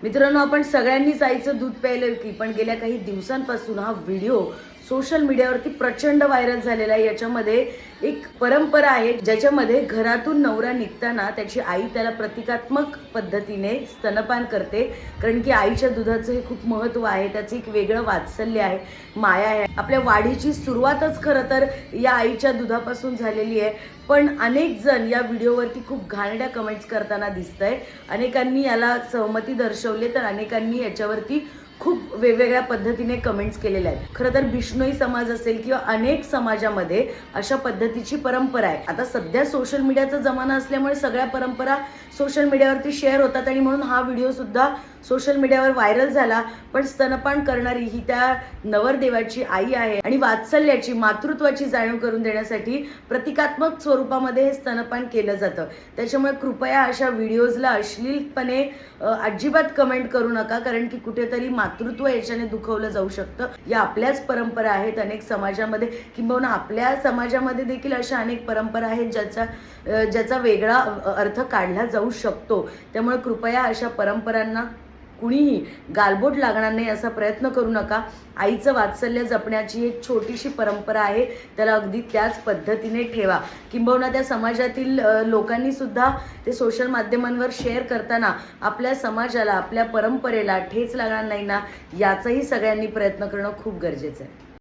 मित्रांनो, आपण सगळ्यांनीच आईचं दूध प्यायलं की, पण गेल्या काही दिवसांपासून हा व्हिडिओ सोशल मीडियावरती प्रचंड व्हायरल झालेला आहे। याच्यामध्ये एक परंपरा आहे ज्याच्यामध्ये घरातून नवरा निघताना त्याची आई त्याला प्रतिकात्मक पद्धतीने स्तनपान करते, कारण की आईच्या दुधाचं हे खूप महत्त्व आहे, त्याचं एक वेगळं वात्सल्य आहे, माया आहे। आपल्या वाढीची सुरुवातच खरं तर या आईच्या दुधापासून झालेली आहे। पण अनेक जण या व्हिडिओवरती खूप घाणेरड्या कमेंट्स करताना दिसतंय। अनेकांनी याला सहमती दर्शवले तर अनेकांनी याच्यावरती खूप वेगवेगळ्या पद्धतीने कमेंट्स केलेल्या आहेत। खरं तर बिश्नोई समाज असेल किंवा अनेक समाजामध्ये अशा पद्धतीची परंपरा आहे। आता सध्या सोशल मीडियाचा जमाना असल्यामुळे सगळ्या परंपरा सोशल मीडियावरती शेअर होतात आणि म्हणून हा व्हिडिओ सुद्धा सोशल मीडियावर व्हायरल झाला। पण स्तनपान करणारी ही त्या नवरदेवाची आई आहे आणि वात्सल्याची, मातृत्वाची जाणीव करून देण्यासाठी प्रतिकात्मक स्वरूपामध्ये हे स्तनपान केलं जातं। त्याच्यामुळे कृपया अशा व्हिडिओजला अश्लीलपणे अजिबात कमेंट करू नका, कारण की कुठेतरी मातृत्व याच्याने दुखवलं जाऊ शकतं। या आपल्याच परंपरा आहेत अनेक समाजामध्ये, किंबहुना आपल्या समाजामध्ये देखील अशा अनेक परंपरा आहेत ज्याचा वेगळा अर्थ काढला जाऊ शकतो। त्यामुळे कृपया अशा परंपरांना कुणीही गालबोट लागणार नाही असा प्रयत्न करू नका। आईचं वात्सल्य जपण्याची एक छोटीशी परंपरा आहे, त्याला अगदी त्याच पद्धतीने ठेवा। किंबहुना त्या समाजातील लोकांनी सुद्धा ते सोशल माध्यमांवर शेअर करताना आपल्या समाजाला, आपल्या परंपरेला ठेच लागणार नाही ना, याचाही सगळ्यांनी प्रयत्न करणं खूप गरजेचं आहे।